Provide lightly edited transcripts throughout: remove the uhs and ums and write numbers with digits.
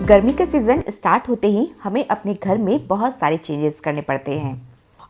गर्मी का season start होते ही हमें अपने घर में बहुत सारे चेंजेस करने पड़ते हैं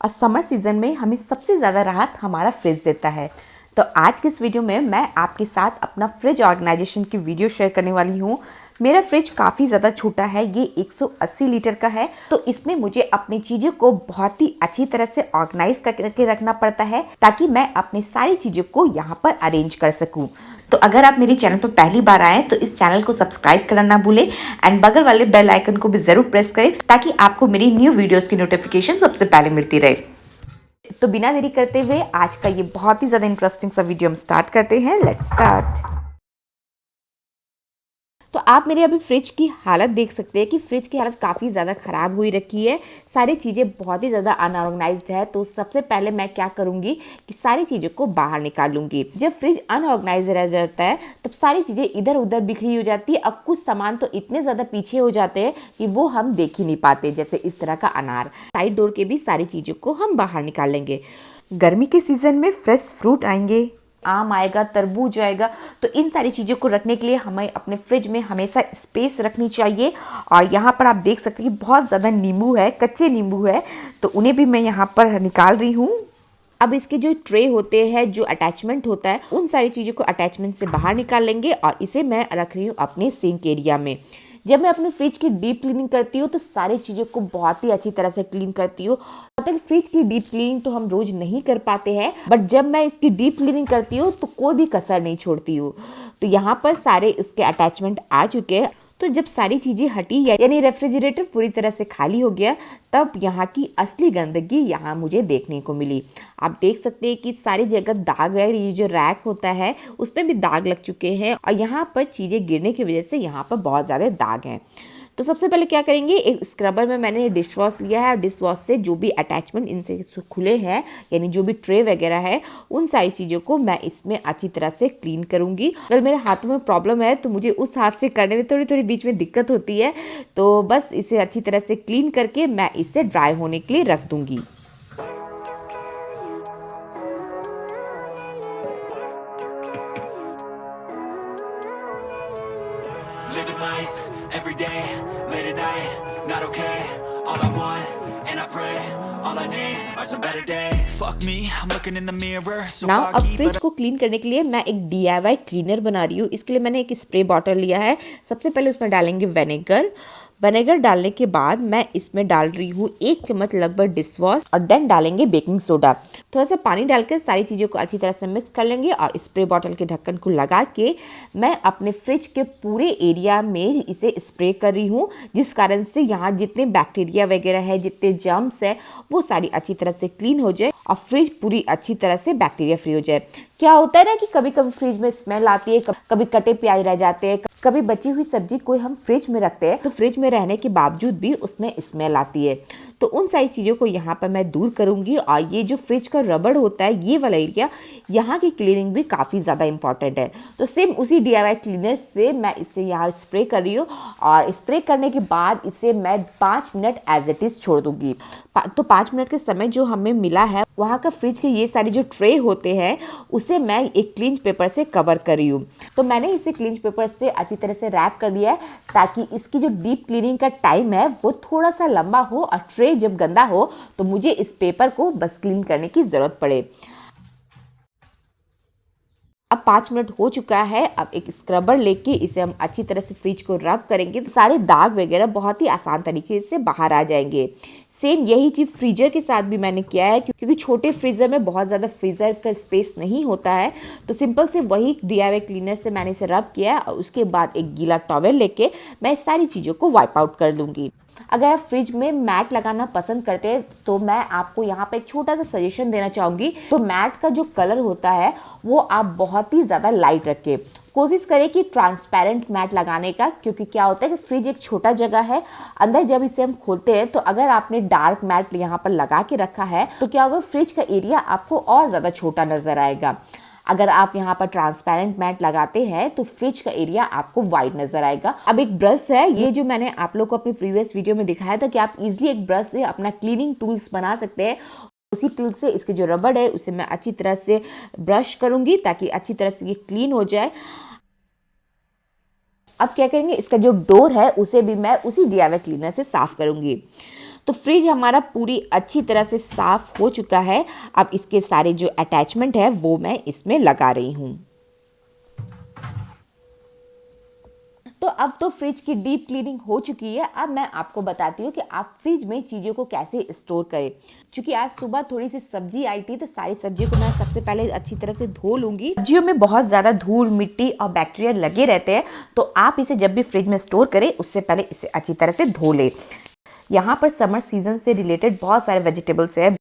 और समर सीज़न में हमें सबसे ज़्यादा राहत हमारा फ्रिज देता है। तो आज के इस वीडियो में मैं आपके साथ अपना फ्रिज ऑर्गेनाइजेशन की वीडियो शेयर करने वाली हूँ। मेरा फ्रिज काफ़ी ज़्यादा छोटा है, ये 180 लीटर का है, तो इसमें मुझे अपनी चीज़ों को बहुत ही अच्छी तरह से ऑर्गेनाइज करके रखना पड़ता है ताकि मैं अपनी सारी चीज़ों को यहाँ पर अरेंज कर सकूँ। तो अगर आप मेरे चैनल पर पहली बार आए तो इस चैनल को सब्सक्राइब करना ना भूलें एंड बगल वाले बेल आइकन को भी ज़रूर प्रेस करें ताकि आपको मेरी न्यू वीडियोस की नोटिफिकेशन सबसे पहले मिलती रहे। तो बिना देरी करते हुए आज का ये बहुत ही ज़्यादा इंटरेस्टिंग सा वीडियो हम स्टार्ट करते हैं। Let's start. तो आप मेरे अभी फ्रिज की हालत देख सकते हैं कि फ्रिज की हालत काफ़ी ज़्यादा ख़राब हुई रखी है। सारी चीज़ें बहुत ही ज़्यादा अनऑर्गेनाइज्ड है। तो सबसे पहले मैं क्या करूँगी कि सारी चीज़ों को बाहर निकालूंगी। जब फ्रिज अनऑर्गेनाइज रह जाता है तब सारी चीज़ें इधर उधर बिखरी हो जाती है और कुछ सामान तो इतने ज़्यादा पीछे हो जाते हैं कि वो हम देख ही नहीं पाते, जैसे इस तरह का अनार। साइड डोर के भी सारी चीज़ों को हम बाहर निकाल लेंगे। गर्मी के सीज़न में फ्रेश फ्रूट आएंगे, आम आएगा, तरबूज आएगा, तो इन सारी चीज़ों को रखने के लिए हमें अपने फ्रिज में हमेशा स्पेस रखनी चाहिए। और यहाँ पर आप देख सकते हैं कि बहुत ज़्यादा नींबू है, कच्चे नींबू है, तो उन्हें भी मैं यहाँ पर निकाल रही हूँ। अब इसके जो ट्रे होते हैं, जो अटैचमेंट होता है, उन सारी चीज़ों को अटैचमेंट से बाहर निकाल लेंगे और इसे मैं रख रही हूँ अपने सिंक एरिया में। जब मैं अपने फ्रिज की डीप क्लीनिंग करती हूँ तो सारी चीज़ों को बहुत ही अच्छी तरह से क्लीन करती हूँ। फ्रिज की डीप क्लीनिंग तो हम रोज नहीं कर पाते हैं, बट जब मैं इसकी डीप क्लीनिंग करती हूँ तो कोई भी कसर नहीं छोड़ती हूँ। तो यहाँ पर सारे उसके अटैचमेंट आ चुके हैं। तो जब सारी चीज़ें हटी यानी रेफ्रिजरेटर पूरी तरह से खाली हो गया, तब यहाँ की असली गंदगी यहाँ मुझे देखने को मिली। आप देख सकते हैं कि सारी जगह दाग है। ये जो रैक होता है उस पर भी दाग लग चुके हैं और यहाँ पर चीज़ें गिरने की वजह से यहाँ पर बहुत ज़्यादा दाग हैं। तो सबसे पहले क्या करेंगे, एक स्क्रबर में मैंने डिश वॉश लिया है और डिश वॉश से जो भी अटैचमेंट इनसे खुले हैं यानी जो भी ट्रे वगैरह है, उन सारी चीज़ों को मैं इसमें अच्छी तरह से क्लीन करूँगी। अगर मेरे हाथों में प्रॉब्लम है तो मुझे उस हाथ से करने में थोड़ी थोड़ी बीच में दिक्कत होती है, तो बस इसे अच्छी तरह से क्लीन करके मैं इसे ड्राई होने के लिए रख दूँगी। Living life, every day, late at night, not okay. All I want, and I pray, all I need are some better days. Fuck me, I'm looking in the mirror. So now अब foggy, fridge को clean करने के लिए मैं एक DIY cleaner बना रही हूँ। इसके लिए मैंने एक स्प्रे बॉटल लिया है। सबसे पहले उसमें डालेंगे विनेगर डालने के बाद मैं इसमें डाल रही हूँ 1 चम्मच लगभग डिश वॉश और देन डालेंगे बेकिंग सोडा। थोड़ा सा पानी डालकर सारी चीज़ों को अच्छी तरह से मिक्स कर लेंगे और स्प्रे बॉटल के ढक्कन को लगा के मैं अपने फ्रिज के पूरे एरिया में इसे स्प्रे कर रही हूँ, जिस कारण से यहाँ जितने बैक्टीरिया वगैरह है, जितने जर्म्स है, वो सारी अच्छी तरह से क्लीन हो जाए और फ्रिज पूरी अच्छी तरह से बैक्टीरिया फ्री हो जाए। क्या होता है ना कि कभी कभी फ्रिज में स्मेल आती है, कभी कटे प्याज रह जाते हैं, कभी बची हुई सब्जी कोई हम फ्रिज में रखते हैं तो फ्रिज में रहने के बावजूद भी उसमें स्मेल आती है। तो उन सारी चीज़ों को यहाँ पर मैं दूर करूँगी। और ये जो फ्रिज का रबड़ होता है, ये वाला एरिया, यहाँ की क्लीनिंग भी काफ़ी ज़्यादा इंपॉर्टेंट है। तो सेम उसी DIY क्लीनर से मैं इसे यहाँ स्प्रे कर रही हूँ और स्प्रे करने के बाद इसे मैं 5 मिनट एज इट इज़ छोड़ दूँगी। तो 5 मिनट के समय जो हमें मिला है, वहाँ का फ्रिज के ये सारे जो ट्रे होते हैं उसे मैं एक क्लींच पेपर से कवर कर रही हूँ। तो मैंने इसे क्लींच पेपर से अच्छी तरह से रैप कर दिया है ताकि इसकी जो डीप क्लीनिंग का टाइम है वो थोड़ा सा लंबा हो और ट्रे जब गंदा हो तो मुझे इस पेपर को बस क्लीन करने की ज़रूरत पड़े। अब 5 मिनट हो चुका है। अब एक स्क्रबर लेके इसे हम अच्छी तरह से फ्रिज को रब करेंगे तो सारे दाग वगैरह बहुत ही आसान तरीके से बाहर आ जाएंगे। सेम यही चीज़ फ्रीजर के साथ भी मैंने किया है, क्योंकि छोटे फ्रीजर में बहुत ज़्यादा फ्रीजर का स्पेस नहीं होता है। तो सिंपल से वही DIY क्लीनर से मैंने इसे रब किया है और उसके बाद एक गीला टॉवेल लेके मैं सारी चीज़ों को वाइप आउट कर दूंगी। अगर आप फ्रिज में मैट लगाना पसंद करते हैं तो मैं आपको यहाँ पे एक छोटा सा सजेशन देना चाहूँगी। तो मैट का जो कलर होता है वो आप बहुत ही ज़्यादा लाइट रखें। कोशिश करें कि ट्रांसपेरेंट मैट लगाने का, क्योंकि क्या होता है कि फ्रिज एक छोटा जगह है, अंदर जब इसे हम खोलते हैं तो अगर आपने डार्क मैट यहाँ पर लगा के रखा है तो क्या होगा, फ्रिज का एरिया आपको और ज़्यादा छोटा नज़र आएगा। अगर आप यहाँ पर ट्रांसपेरेंट मैट लगाते हैं तो फ्रिज का एरिया आपको वाइड नजर आएगा। अब एक ब्रश है, ये जो मैंने आप लोग को अपनी प्रीवियस वीडियो में दिखाया था कि आप इजीली एक ब्रश से अपना क्लीनिंग टूल्स बना सकते हैं। उसी टूल से इसके जो रबड़ है उसे मैं अच्छी तरह से ब्रश करूंगी ताकि अच्छी तरह से ये क्लीन हो जाए। अब क्या करेंगे, इसका जो डोर है उसे भी मैं उसी DIY क्लीनर से साफ़ करूँगी। तो फ्रिज हमारा पूरी अच्छी तरह से साफ़ हो चुका है। अब इसके सारे जो अटैचमेंट है वो मैं इसमें लगा रही हूँ। तो अब तो फ्रिज की डीप क्लीनिंग हो चुकी है। अब मैं आपको बताती हूँ कि आप फ्रिज में चीज़ों को कैसे स्टोर करें। क्योंकि आज सुबह थोड़ी सी सब्जी आई थी, तो सारी सब्जियों को मैं सबसे पहले अच्छी तरह से धो लूँगी। सब्जियों में बहुत ज़्यादा धूल, मिट्टी और बैक्टीरिया लगे रहते हैं, तो आप इसे जब भी फ्रिज में स्टोर करें उससे पहले इसे अच्छी तरह से धो लें। यहाँ पर समर सीजन से रिलेटेड बहुत सारे वेजिटेबल्स हैं।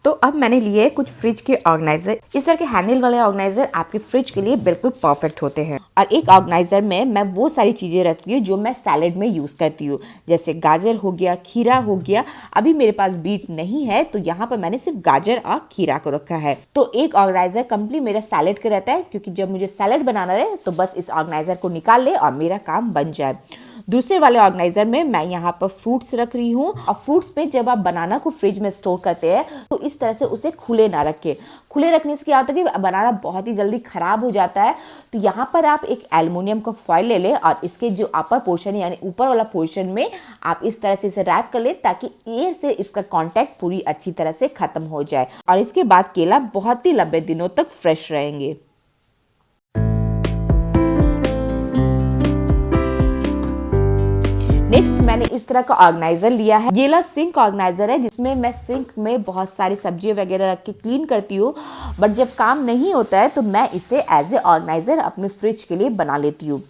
तो अब मैंने लिए कुछ फ्रिज के ऑर्गेनाइजर। इस तरह के हैंडल वाले ऑर्गेनाइजर आपके फ्रिज के लिए बिल्कुल परफेक्ट होते हैं। और एक ऑर्गेनाइजर में मैं वो सारी चीज़ें रखती हूँ जो मैं सैलेड में यूज़ करती हूँ, जैसे गाजर हो गया, खीरा हो गया। अभी मेरे पास बीट नहीं है, तो यहाँ पर मैंने सिर्फ गाजर और खीरा को रखा है। तो एक ऑर्गेनाइजर कंप्लीट मेरा सैलेड का रहता है, क्योंकि जब मुझे सैलेड बनाना रहे तो बस इस ऑर्गेनाइजर को निकाल ले और मेरा काम बन जाए। दूसरे वाले ऑर्गेनाइजर में मैं यहाँ पर फ्रूट्स रख रही हूँ। और फ्रूट्स में जब आप बनाना को फ्रिज में स्टोर करते हैं तो इस तरह से उसे खुले ना रखें। खुले रखने से क्या होता है कि बनाना बहुत ही जल्दी खराब हो जाता है। तो यहाँ पर आप एक एल्युमिनियम का फॉइल ले लें और इसके जो अपर पोर्शन यानी ऊपर वाला पोर्शन में आप इस तरह से इसे रैप कर लें, ताकि एयर से इसका कॉन्टैक्ट पूरी अच्छी तरह से खत्म हो जाए। और इसके बाद केला बहुत ही लंबे दिनों तक फ्रेश रहेंगे। नेक्स्ट मैंने इस तरह का ऑर्गेनाइजर लिया है। ये वाला सिंक ऑर्गेनाइजर है, जिसमें मैं सिंक में बहुत सारी सब्जियां वगैरह रख के क्लीन करती हूँ। बट जब काम नहीं होता है तो मैं इसे एज ए ऑर्गेनाइजर अपने फ्रिज के लिए बना लेती हूँ।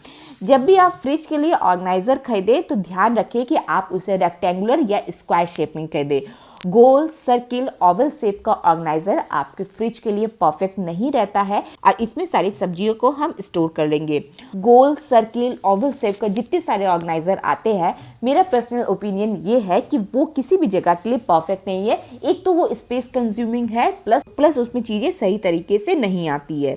जब भी आप फ्रिज के लिए ऑर्गेनाइजर खरीदें तो ध्यान रखें कि आप उसे रेक्टेंगुलर या स्क्वायर शेप में खरीदें। गोल, सर्किल, ओवल शेप का ऑर्गेनाइजर आपके फ्रिज के लिए परफेक्ट नहीं रहता है। और इसमें सारी सब्जियों को हम स्टोर कर लेंगे। गोल, सर्किल, ओवल शेप का जितने सारे ऑर्गेनाइजर आते हैं, मेरा पर्सनल ओपिनियन ये है कि वो किसी भी जगह के लिए परफेक्ट नहीं है। एक तो वो स्पेस कंज्यूमिंग है, प्लस उसमें चीज़ें सही तरीके से नहीं आती है।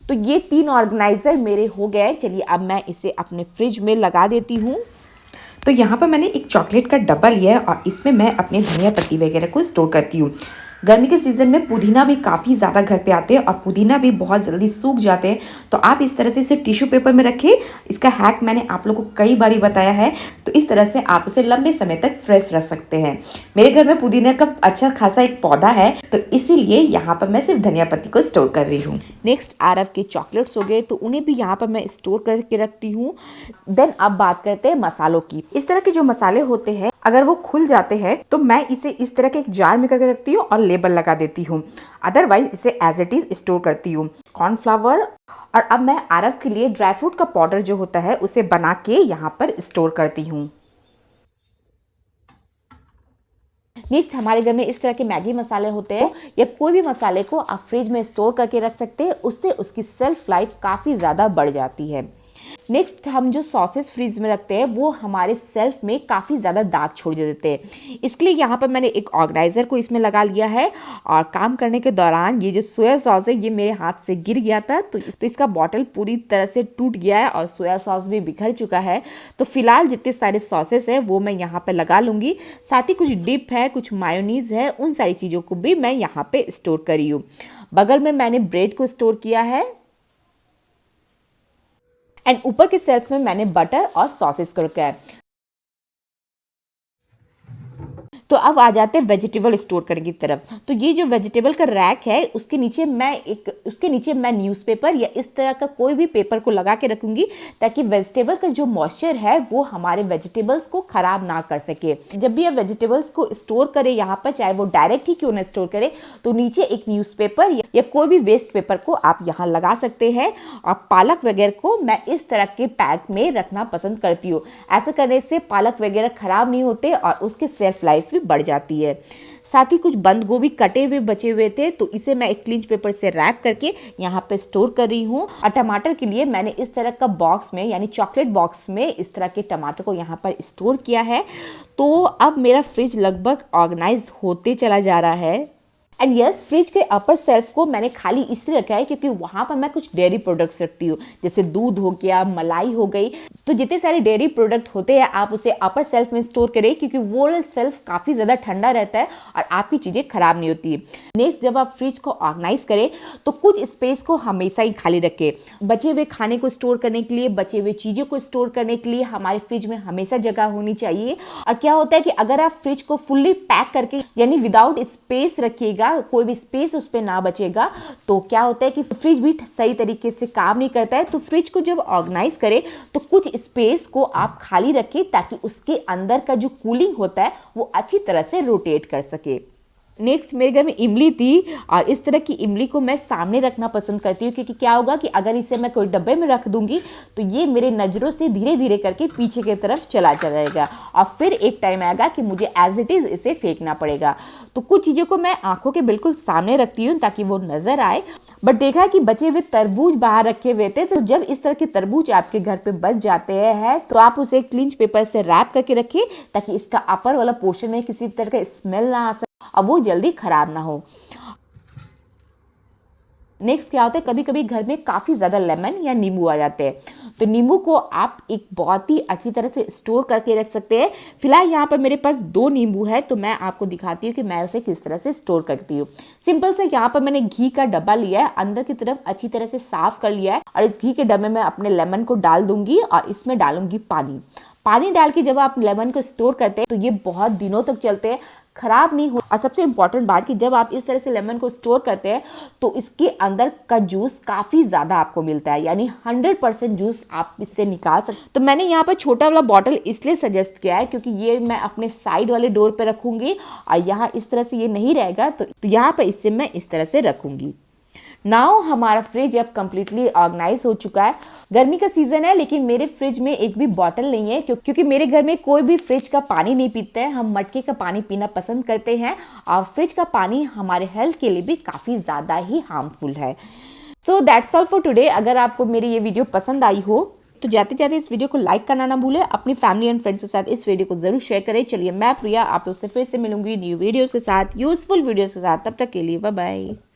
तो ये 3 ऑर्गेनाइजर मेरे हो गए। चलिए अब मैं इसे अपने फ्रिज में लगा देती हूँ। तो यहाँ पर मैंने एक चॉकलेट का डब्बा लिया है और इसमें मैं अपने धनिया पत्ती वगैरह को स्टोर करती हूँ। गर्मी के सीज़न में पुदीना भी काफ़ी ज़्यादा घर पे आते हैं और पुदीना भी बहुत जल्दी सूख जाते हैं। तो आप इस तरह से इसे टिश्यू पेपर में रखें। इसका हैक मैंने आप लोगों को कई बार बताया है। तो इस तरह से आप उसे लंबे समय तक फ्रेश रख सकते हैं। मेरे घर में पुदीना का अच्छा खासा एक पौधा है, तो इसीलिए यहाँ पर मैं सिर्फ धनिया पत्ती को स्टोर कर रही हूँ। नेक्स्ट आरव के चॉकलेट्स हो गए, तो उन्हें भी यहाँ पर मैं स्टोर करके रखती हूँ। देन अब बात करते हैं मसालों की। इस तरह के जो मसाले होते हैं, अगर वो खुल जाते हैं तो मैं इसे इस तरह के एक जार में करके रखती हूँ और लेबल लगा देती हूँ। अदरवाइज इसे एज इट इज स्टोर करती हूँ। कॉर्नफ्लावर। और अब मैं आरव के लिए ड्राई फ्रूट का पाउडर जो होता है उसे बना के यहाँ पर स्टोर करती हूँ। नेक्स्ट हमारे घर में इस तरह के मैगी मसाले होते हैं, या कोई भी मसाले को आप फ्रिज में स्टोर करके रख सकते हैं। उससे उसकी सेल्फ लाइफ काफ़ी ज़्यादा बढ़ जाती है। नेक्स्ट हम जो सॉसेस फ्रीज में रखते हैं वो हमारे सेल्फ में काफ़ी ज़्यादा दाग छोड़ देते हैं। इसके लिए यहाँ पर मैंने एक ऑर्गेनाइज़र को इसमें लगा लिया है। और काम करने के दौरान ये जो सोया सॉस है ये मेरे हाथ से गिर गया था, तो इसका बॉटल पूरी तरह से टूट गया है और सोया सॉस भी बिखर चुका है। तो फिलहाल जितने सारे सॉसेस हैं वो मैं यहाँ पर लगा लूँगी। साथ ही कुछ डिप है, कुछ मायोनीज़ है, उन सारी चीज़ों को भी मैं यहाँ पर स्टोर करी हूँ। बगल में मैंने ब्रेड को स्टोर किया है एंड ऊपर के सेल्फ में मैंने बटर और सॉसेस को रखा है। तो अब आ जाते हैं वेजिटेबल स्टोर करने की तरफ। तो ये जो वेजिटेबल का रैक है उसके नीचे मैं न्यूज़पेपर या इस तरह का कोई भी पेपर को लगा के रखूंगी, ताकि वेजिटेबल का जो मॉइस्चर है वो हमारे वेजिटेबल्स को खराब ना कर सके। जब भी आप वेजिटेबल्स को स्टोर करें यहाँ पर, चाहे वो डायरेक्ट ही क्यों ना स्टोर करें, तो नीचे एक न्यूज़पेपर या कोई भी वेस्ट पेपर को आप यहाँ लगा सकते हैं। और पालक वगैरह को मैं इस तरह के पैक में रखना पसंद करती हूँ। ऐसा करने से पालक वगैरह खराब नहीं होते और उसकी सेल्फ लाइफ बढ़ जाती है। साथ ही कुछ बंद गोभी कटे हुए बचे हुए थे, तो इसे मैं एक क्लिंच पेपर से रैप करके यहाँ पे स्टोर कर रही हूँ। और टमाटर के लिए मैंने इस तरह का बॉक्स में यानी चॉकलेट बॉक्स में इस तरह के टमाटर को यहाँ पर स्टोर किया है। तो अब मेरा फ्रिज लगभग ऑर्गेनाइज होते चला जा रहा है। एंड यस, फ्रिज के अपर सेल्फ को मैंने खाली इसलिए रखा है क्योंकि वहाँ पर मैं कुछ डेयरी प्रोडक्ट्स रखती हूँ, जैसे दूध हो गया, मलाई हो गई। तो जितने सारे डेयरी प्रोडक्ट होते हैं आप उसे अपर सेल्फ में स्टोर करें क्योंकि वो सेल्फ काफ़ी ज़्यादा ठंडा रहता है और आपकी चीज़ें खराब नहीं होती है। नेक्स्ट, जब आप फ्रिज को ऑर्गेनाइज करें तो कुछ स्पेस को हमेशा ही खाली रखें। बचे हुए खाने को स्टोर करने के लिए, बचे हुए चीज़ों को स्टोर करने के लिए हमारे फ्रिज में हमेशा जगह होनी चाहिए। और क्या होता है कि अगर आप फ्रिज को फुल्ली पैक करके यानी विदाउट स्पेस रखिएगा, कोई भी स्पेस उस पर ना बचेगा, तो क्या होता है कि फ्रिज भी सही तरीके से काम नहीं करता है। तो फ्रिज को जब ऑर्गेनाइज करें तो कुछ स्पेस को आप खाली रखें ताकि उसके अंदर का जो कूलिंग होता है वो अच्छी तरह से रोटेट कर सके। नेक्स्ट, मेरे घर में इमली थी और इस तरह की इमली को मैं सामने रखना पसंद करती हूँ क्योंकि क्या होगा कि अगर इसे मैं कोई डब्बे में रख दूंगी तो ये मेरे नज़रों से धीरे धीरे करके पीछे की तरफ चला जाएगा और फिर एक टाइम आएगा कि मुझे एज इट इज़ इसे फेंकना पड़ेगा। तो कुछ चीज़ों को मैं आंखों के बिल्कुल सामने रखती हूँ ताकि वो नज़र आए। बट देखा कि बचे हुए तरबूज बाहर रखे हुए थे, तो जब इस तरह के तरबूज आपके घर पे बच जाते हैं तो आप उसे क्लींच पेपर से रैप करके रखें ताकि इसका अपर वाला पोर्शन में किसी तरह का स्मेल ना आ सके और वो जल्दी खराब ना हो। नेक्स्ट, क्या होता है कभी कभी घर में काफ़ी ज़्यादा लेमन या नींबू आ जाते हैं, तो नींबू को आप एक बहुत ही अच्छी तरह से स्टोर करके रख सकते हैं। फिलहाल यहाँ पर मेरे पास 2 नींबू है तो मैं आपको दिखाती हूँ कि मैं उसे किस तरह से स्टोर करती हूँ। सिंपल से यहाँ पर मैंने घी का डब्बा लिया है, अंदर की तरफ अच्छी तरह से साफ कर लिया है और इस घी के डब्बे में अपने लेमन को डाल दूंगी और इसमें डालूंगी पानी डाल के जब आप लेमन को स्टोर करते हैं तो ये बहुत दिनों तक चलते हैं, खराब नहीं हो। और सबसे इम्पॉर्टेंट बात कि जब आप इस तरह से लेमन को स्टोर करते हैं तो इसके अंदर का जूस काफ़ी ज़्यादा आपको मिलता है, यानी 100% जूस आप इससे निकाल सकते। तो मैंने यहाँ पर छोटा वाला बॉटल इसलिए सजेस्ट किया है क्योंकि ये मैं अपने साइड वाले डोर पर रखूँगी और यहाँ इस तरह से ये नहीं रहेगा, तो यहाँ पर इससे मैं इस तरह से रखूँगी। नाउ हमारा फ्रिज अब कम्प्लीटली ऑर्गेनाइज हो चुका है। गर्मी का सीजन है लेकिन मेरे फ्रिज में एक भी बॉटल नहीं है क्योंकि मेरे घर में कोई भी फ्रिज का पानी नहीं पीता है। हम मटके का पानी पीना पसंद करते हैं और फ्रिज का पानी हमारे हेल्थ के लिए भी काफ़ी ज़्यादा ही हार्मफुल है। So that's all for today. अगर आपको मेरी ये वीडियो पसंद आई हो तो जाते जाते इस वीडियो को लाइक करना ना भूलें। अपनी फैमिली एंड फ्रेंड्स के साथ इस वीडियो को जरूर शेयर करें। चलिए, मैं प्रिया आप लोग से फिर से मिलूंगी न्यू वीडियोस के साथ, यूजफुल वीडियोस के साथ। तब तक के लिए बाय बाय।